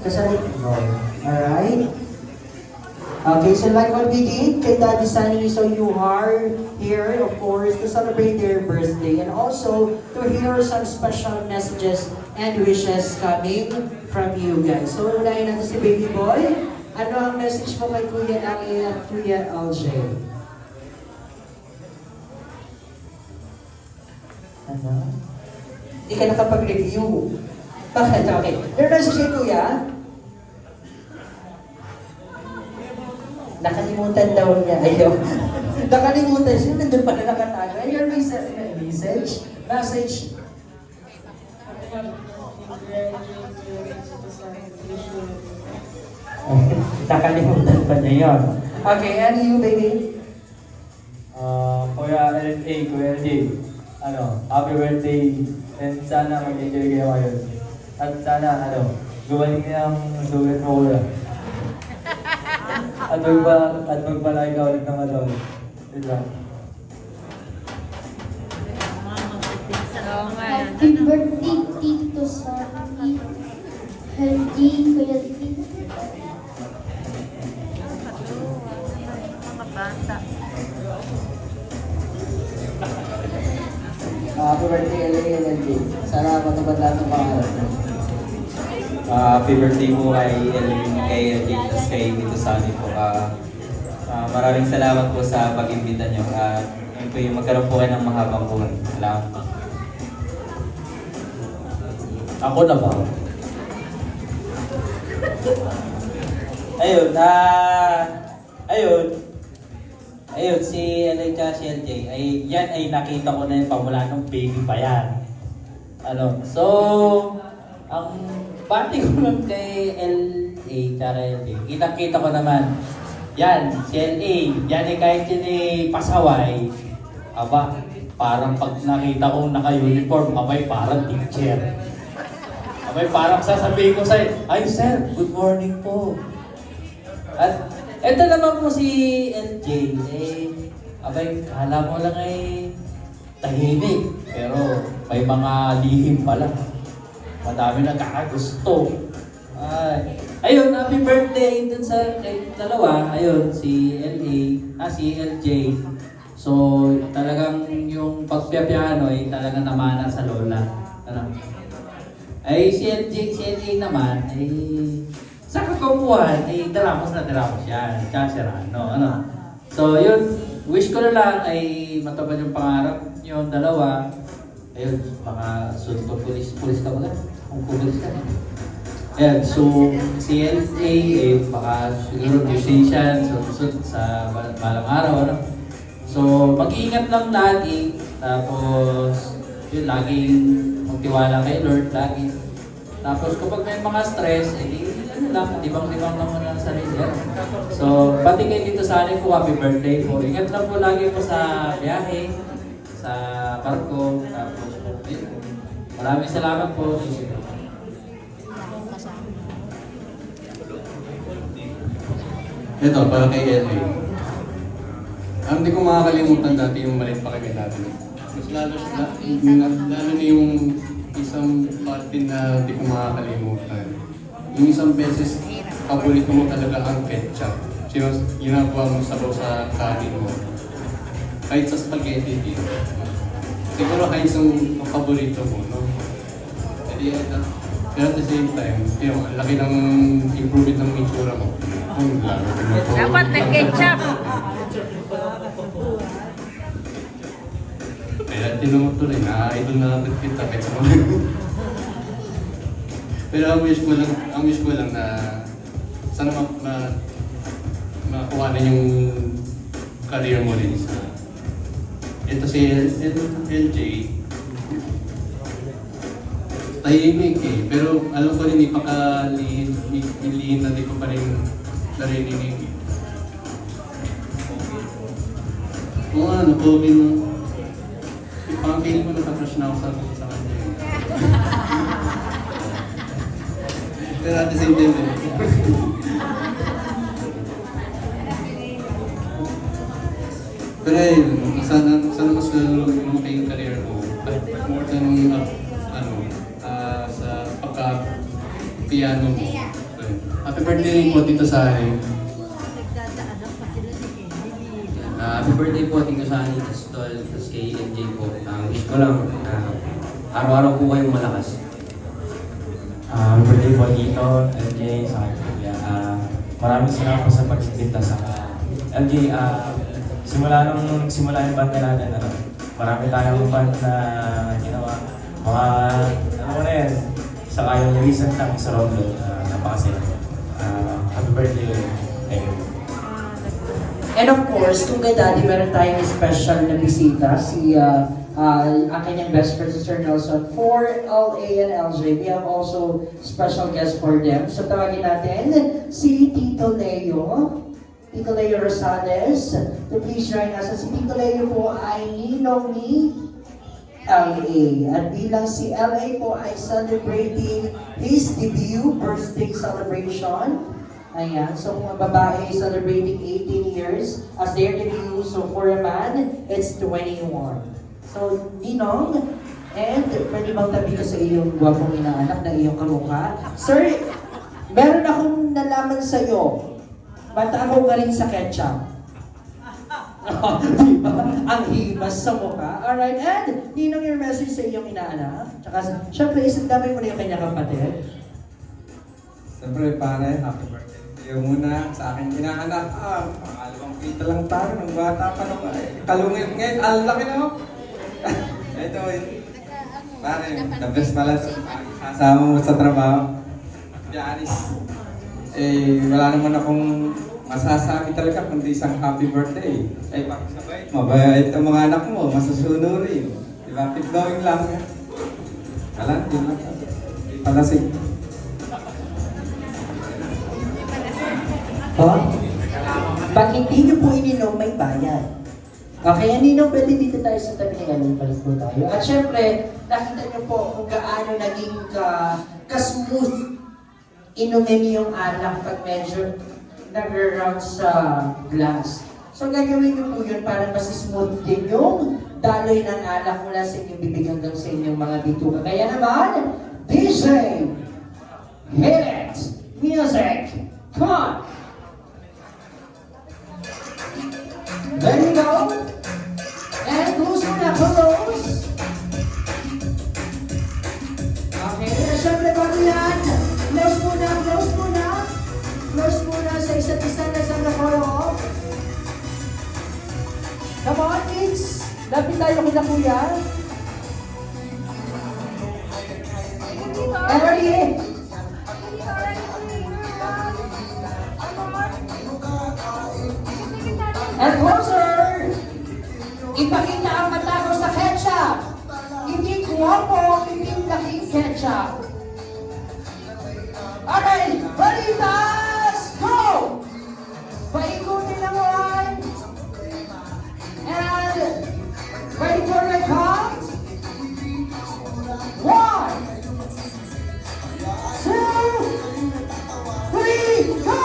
Kasali? No. Alright. Okay, so like what we did kay Daddy Sunny, so you are here, of course, to celebrate their birthday and also to hear some special messages and wishes coming from you guys. So, unahin natin si Baby Boy. Ano ang message mo kay Kuya Ami at Kuya LJ? Ano? Hindi ka nakapag-review. Bakit? Okay. Meron na siya Kuya? Nakalimutan daw niya. Ayaw. Nakalimutan siya. Nandun pala nakatago. Your message? Nakalimutan pa niya yun. Okay, and you, baby? Kuya LA, Kuya LJ, happy birthday, and sana mag-enjoy kayo ngayon. At sana, gumaling niya ang sugat mo, kuya. At magpalaki ka ulit ng Yun lang. Happy birthday, Tito Saki. Healthy, Kuya Tito. Mga bata. Happy birthday, LA and LJ. Sana matupad lahat ng pangarap mo. Happy birthday po kay LJ at kay Tito Sunny po. Maraming salamat po sa pag-imbita nyo. Yun po yung magkaroon po kayo ng mahabang buhay. Salamat po. Ako na ba? Ayun, si LA at si LJ, yan ay nakita ko na yung pamula nung baby pa yan. So, ang bati ko lang kay LA at LJ, kita ko naman, yan, si LA, yan ay kahit yun ay pasaway, parang pag nakita ko naka-uniform, parang teacher. Parang sasabihin ko sa'yo, ay sir, good morning po. At eto naman po si LJ, kala mo lang ay tahimik, pero may mga lihim pala. Madami nagkakagusto. Ayun, happy birthday dun sa dalawa. Ayun, si LJ. So, talagang yung pagpiapyano ay talagang namana sa lola. Si LJ naman ay sa kagumuhan ay dalamos yan. Tsaka So, yun, wish ko na lang ay matupad yung pangarap yung dalawa. Ayun, baka sunto pulis ka ba? Kung pulis ka. Ayan, so si LA baka siguro musician, sa balang araw, So, mag-iingat lang lagi. Tapos, yun, laging magtiwala kay Lord, lagi. Tapos, kapag may mga stress, libang-libang lang muna sa sarili. So, pati kay Tito Sunny po, happy birthday po. Ingat lang po lagi po sa biyahe, sa barko. Tapos, maraming salamat po. Ito, para kay LA. Hindi ko makakalimutan dati yung maliit pa kami dati. Mas lalo na yung isang parte na hindi ko makakalimutan. Yung isang beses, paborito mo talaga ang ketchup. Ginagawa mo sabaw sa kanin mo. Kahit sa spaghetti din. Siguro kahit yung paborito mo, no? Pero at the same time, ang laki ng improvement ng itsura mo. Dapat may ketchup. Kaya tinunod to rin, idol na natin kita kahit sa mga. Pero ang wish ko lang na sana makuha na yung career mo rin sa. Ito si LJ, tahimik pero alam ko rin ipakalihin na di ko pa rin narinig. Pogi na. Parang feeling ko nakakrush na ako sa kanya. Pero at the same time, pero sana mas lumaki yung career mo. More than sa pagka-piano mo. Happy birthday po Tito Sani. Happy birthday po Tito Sani, Tol, tapos kay MJ po. Wish ko lang araw-araw po kayong malakas. Happy birthday po Tito, LJ, sa akin kuya. Maraming salamat po sa pag-imbita sa LJ. Simula yung banda natin, marami tayong band na ginawa. Ano mo na yan, saka yung recent lang sa Roblo, napakasaya. Happy birthday. Thank you. And of course, kung kay Daddy, meron tayong special na bisita, si ang kanyang best friend, si Sir Nelson, for LA and LJ. We have also special guest for them. So tawagin natin si Tito Leo Rosales to please join us. Si Tito Leo po ay ninong ni LA. At bilang si LA po ay celebrating his debut birthday celebration. Ayan, so kung ang babae is celebrating 18 years as their debut, so for a man, it's 21. So, Ninong, and pwede bang tabi ka sa iyong gwapong inaanak na iyong kamukha? Sir, meron akong nalaman sa iyo. Matakaw ka rin sa ketchup. Diba? Ang himas sa mukha. Alright, and Ninong, your message sa iyong inaanak. Tsaka, syempre, isang dami mo na yung kanyang kapatid. Siyempre, pare, happy birthday to you muna sa aking inaanak. Pangalawang pita lang tayo, nung bata pa nung kalungit ngayon, ang laki na ako. Ito, pare, the best pala sa kasama mo sa trabaho. Janice, wala naman akong masasabi talaga kundi isang happy birthday. Pakisabay, mabait ang mga anak mo, masasunurin. Diba, keep going lang. Wala, yun lang. Palasig. Pag hindi nyo po ininom, may bayad. Okay, Ninong, pwede dito tayo sa tabi ng ganun, palit po tayo. At syempre, nakita nyo po kung gaano naging ka-smooth inumin yung alak pag medyo nag-round sa glass. So gagawin nyo po yun para mas smooth din yung daloy ng alak mula sa inyong bibig hanggang sa inyong mga bituka. Kaya naman, DJ, hit it! Music! Come on! There you go! And close muna, close! Okay, na syempre bago yan, close muna sa isa't isa na isang nakoro. Come on, kids! Lapit tayo kina kuya. And ready? And closer! Ipakita ang mata ko sa ketchup. Hindi guwapo, hindi laking ketchup. Okay, ready, let's go! Paikutin ang one. And ready for the count? 1, 2, 3, go!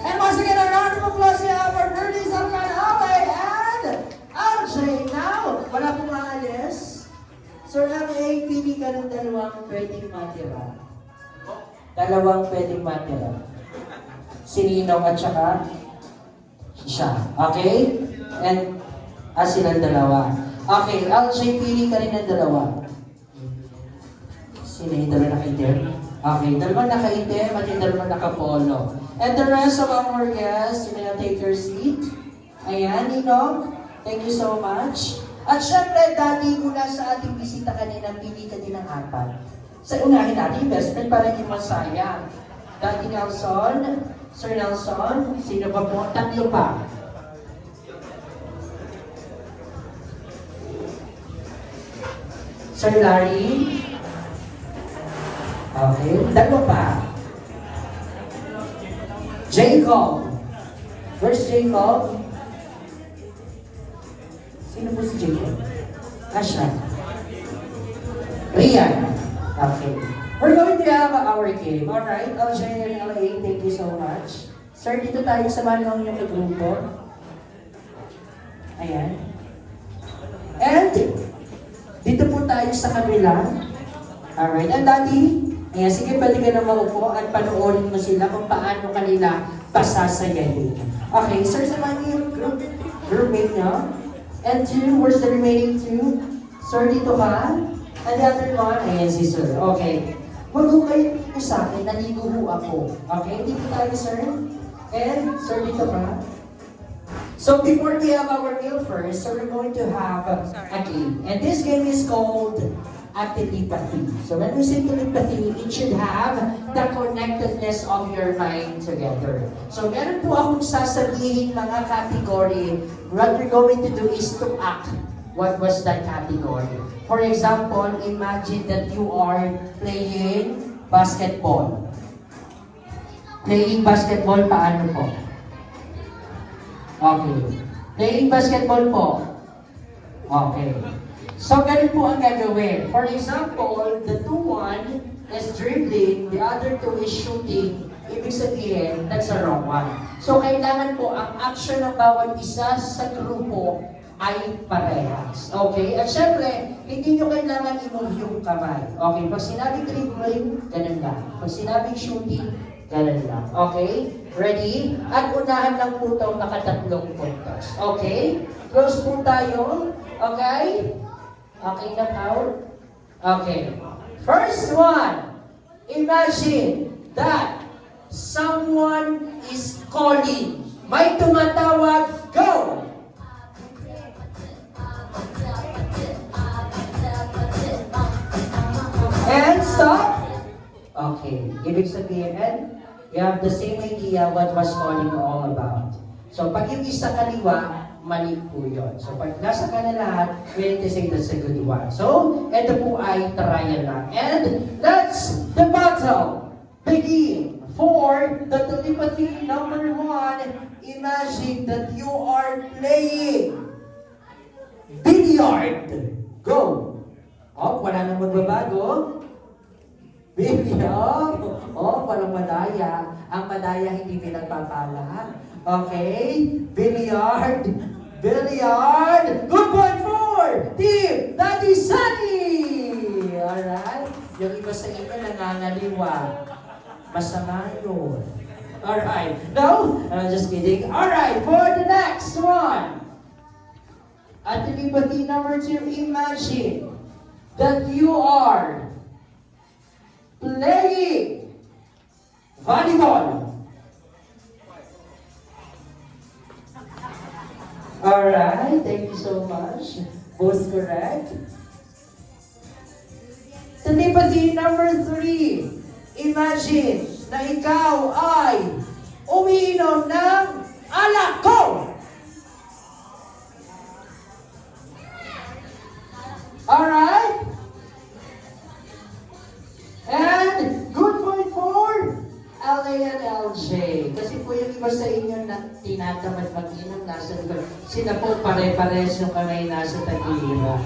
And once again, a round of applause to our birthday celebrant, LA and LJ. Now, wala pong aalis. Sir LA, pili ka ng dalawang pwedeng matira. Dalawang pwedeng matira. Si Ninong at saka siya. Okay? And, silang dalawa. Okay, LJ, pili ka rin ng dalawa. Sino yung dalawa nakaitim? Okay, dalawa nakaitim at yung dalawa nakapolo. And the rest of our guests, you may now take your seat. Ayan, Ninong, thank you so much. At syempre, dati mula sa ating bisita kanina, pili ka din ng apat. Sa unahin natin yung best friend para hindi masayang. Daddy Nelson, Sir Nelson, sino pa po? Tatlo pa. Sir Larry. Okay, dalawa pa. Jacob. Where's Jacob? Sino po si Jacob? Asha. Rian. Okay. We're going to have our game. Alright, LJ and LA, thank you so much. Sir, dito tayo sa manong yung kagrupo. Ayan. And, dito po tayo sa kabila. Alright, and Daddy, Ayan, sige, pwede ka na maupo at panoorin mo sila kung paano kanila pasasayahin. Okay, sir, samahan niyo yung groupmate niyo. And two, where's the remaining two? Sir, dito ka? And the other one, ayan si sir. Okay. Huwag ho kayo dito sa akin, naligo ho ako. Okay, dito tayo, sir. And, sir, dito ka? So before we have our meal first, so we're going to have a game. And this game is called telepathy. So when we say telepathy, it should have the connectedness of your mind together. So meron po akong sasabihin mga category. What you're going to do is to act. What was that category? For example, imagine that you are playing basketball. Playing basketball, paano po? Okay. Playing basketball po. Okay. So, ganun po ang gagawin. For example, the 2-1 is dribbling, the other 2 is shooting. Ibig sabihin, that's a wrong one. So, kailangan po ang action ng bawat isa sa grupo ay parehas. Okay? At syempre, hindi nyo kailangan i-move yung kamay. Okay? Pag sinabing dribbling, ganun lang. Pag sinabing shooting, ganun lang. Okay? Ready? At unahan lang po itong nakatatlong puntos. Okay? Close po tayo. Okay? Okay na, Paul? Okay. First one. Imagine that someone is calling. May tumatawag. Go! And stop. Okay. Ibig sabihin, you have the same idea what was calling all about. So, pag yung isa kaliwa, mali po yun. So, pag nasa kanan lahat, we need to say that's a good one. So, ito po ay trial lang. And let's the battle begin. For the telepathy number 1, imagine that you are playing billiard. Go! Oh, wala nang magbabago. Billiard. Oh, walang madaya. Ang madaya hindi pinagpapala. Okay? Billiard. Billiard. Good point for Team Daddy Sunny. Alright? Yung iba sa inyo nangangaliwa. Masama yun. Alright. No? I'm just kidding. Alright, for the next one. At telepathy number 2, imagine that you are playing volleyball. Alright, thank you so much. Both correct. Telepathy number 3, imagine na ikaw ay umiinom ng alak. Go! Alright? And good point for LA and LJ. Kasi po yung iba sa inyo na tinatamad mag-inom nasa likod. Sila po pare-pares yung kamay nasa tagiliran.